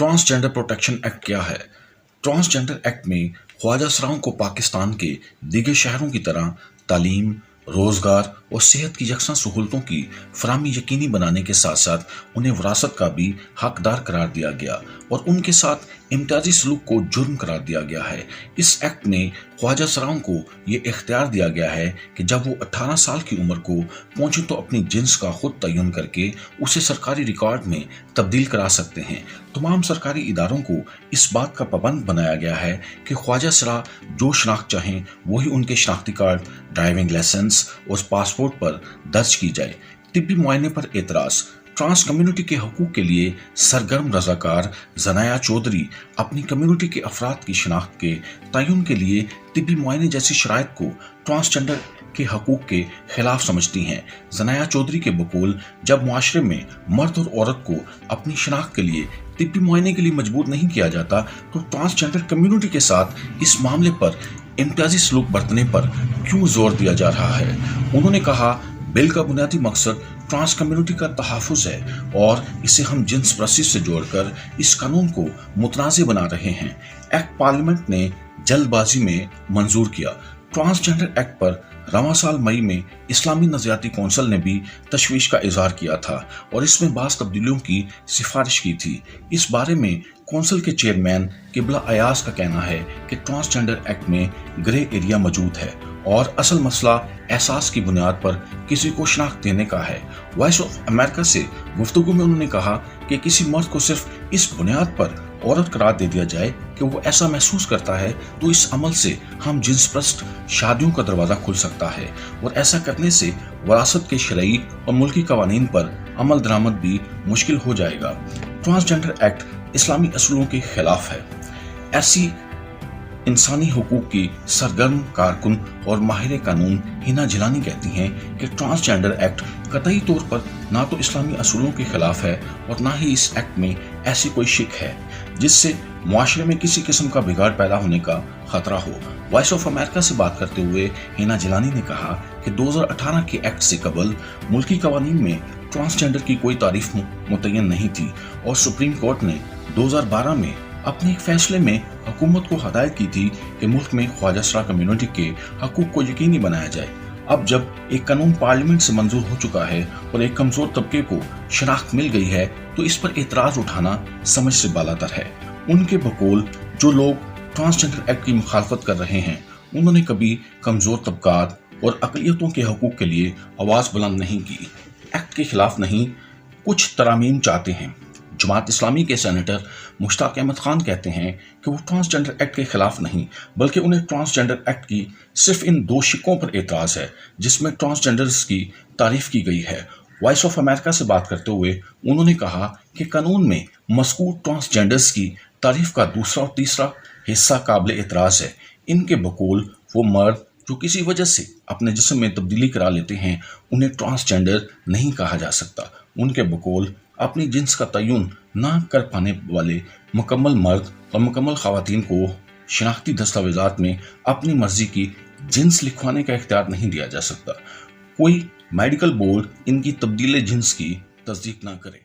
Transgender protection act क्या है? Transgender act में ख्वाजा सराओं को पाकिस्तान के दीगर शहरों की तरह तालीम, रोजगार और सेहत की यकसा सहूलतों की फराहमी यकीनी बनाने के साथ साथ उन्हें विरासत का भी हकदार करार दिया गया और उनके साथ इम्तियाजी सलूक को जुर्म करार दिया गया है। इस एक्ट में ख्वाजा सराओं को ये इख्तियार दिया गया है कि जब वो 18 साल की उम्र को पहुंचे तो अपनी जिन्स का खुद तयन करके उसे सरकारी रिकॉर्ड में तब्दील करा सकते हैं। तमाम सरकारी इदारों को इस बात का पाबंद बनाया गया है कि ख्वाजा सरा जो शनाख्त चाहें वही उनके शनाख्ती कार्ड, ड्राइविंग लाइसेंस और पासपोर्ट पर दर्ज की जाए। तिब्बी मुआयने पर एतराज़। ट्रांस कम्युनिटी के हकूक़ के लिए सरगर्म रजाकार ज़नाया चौधरी अपनी कम्युनिटी के अफराद की शनाख्त के तयन के लिए तिब्बी मुआयने जैसी शराइत को ट्रांसजेंडर के हकूक़ के खिलाफ समझती हैं। ज़नाया चौधरी के बकौल जब मुआशरे में मर्द और औरत को अपनी शनाख्त के लिए तिब्बी मुआयने के लिए मजबूर नहीं किया जाता तो ट्रांसजेंडर कम्युनिटी के साथ इस मामले पर इम्तियाजी सलूक बरतने पर क्यों जोर दिया जा रहा है? उन्होंने कहा, बिल का बुनियादी मकसद ट्रांस कम्युनिटी का तहफ़्फ़ुज़ है और इसे हम जिन्स परस्ती से जोड़कर इस कानून को मुतनाज़ बना रहे हैं। एक्ट पार्लियामेंट ने जल्दबाजी में मंजूर किया। ट्रांसजेंडर एक्ट पर रवां साल मई में इस्लामी नज़रियाती कौंसिल ने भी तशवीश का इजहार किया था और इसमें बाज़ तब्दीलियों की सिफारिश की थी। इस बारे में कौंसिल के चेयरमैन किबला अयाज का कहना है कि ट्रांसजेंडर एक्ट में ग्रे एरिया मौजूद है और असल मसला एहसास की बुनियाद पर किसी को शनाख्त देने का है। वॉइस ऑफ अमेरिका से गुफ्तगू में उन्होंने कहा कि किसी मर्द को सिर्फ इस बुनियाद पर औरत करार दे दिया जाए कि वो ऐसा महसूस करता है तो इस अमल से हम जिन्स परस्त शादियों का दरवाज़ा खुल सकता है और ऐसा करने से वरासत के शरई और मुल्की कवानीन पर अमल दरामद भी मुश्किल हो जाएगा। ट्रांसजेंडर एक्ट इस्लामी असूलों के खिलाफ है। ऐसी इंसानी हुकूक की सरगर्म कारकुन और माहिर कानून हिना जिलानी कहती हैं कि ट्रांसजेंडर एक्ट कतई तौर पर ना तो इस्लामी असूलों के खिलाफ है और ना ही इस एक्ट में ऐसी कोई शिक है जिससे मुआशरे में किसी किस्म का बिगाड़ पैदा होने का खतरा हो। वॉइस ऑफ अमेरिका से बात करते हुए हिना जिलानी ने कहा कि 2018 के एक्ट से कबल मुल्की कवानीन में ट्रांसजेंडर की कोई तारीफ मुतय्यन नहीं थी और सुप्रीम कोर्ट ने 2012 में अपने एक फैसले में हुकूमत को हदायत की थी कि मुल्क में ख्वाजा सरा कम्युनिटी के हकूक को यकीनी बनाया जाए। अब जब एक कानून पार्लियामेंट से मंजूर हो चुका है और एक कमजोर तबके को शनाख्त मिल गई है तो इस पर एतराज उठाना समझ से बालातर है। उनके बकौल जो लोग ट्रांसजेंडर एक्ट की मुखालफत कर रहे हैं उन्होंने कभी कमजोर तबकात और अक़लियतों के हकूक के लिए आवाज़ बुलंद नहीं की। एक्ट के खिलाफ नहीं, कुछ तरामीम चाहते हैं। जमात इस्लामी के सेनेटर मुश्ताक अहमद खान कहते हैं कि वो ट्रांसजेंडर एक्ट के खिलाफ नहीं बल्कि उन्हें ट्रांसजेंडर एक्ट की सिर्फ इन दो शिकों पर एतराज़ है जिसमें ट्रांसजेंडर्स की तारीफ की गई है। वॉइस ऑफ अमेरिका से बात करते हुए उन्होंने कहा कि कानून में मज़कूर ट्रांसजेंडर्स की तारीफ का दूसरा और तीसरा हिस्सा काबिल एतराज़ है। इनके बकौल वो मर्द जो किसी वजह से अपने जिस्म में तब्दीली करा लेते हैं उन्हें ट्रांसजेंडर नहीं कहा जा सकता। उनके बकौल अपनी जिन्स का तयन ना कर पाने वाले मुकम्मल मर्द और मुकम्मल ख़वातीन को शनाख्ती दस्तावेज़ात में अपनी मर्जी की जिन्स लिखवाने का इख्तियार नहीं दिया जा सकता। कोई मेडिकल बोर्ड इनकी तब्दील जिन्स की तस्दीक ना करे।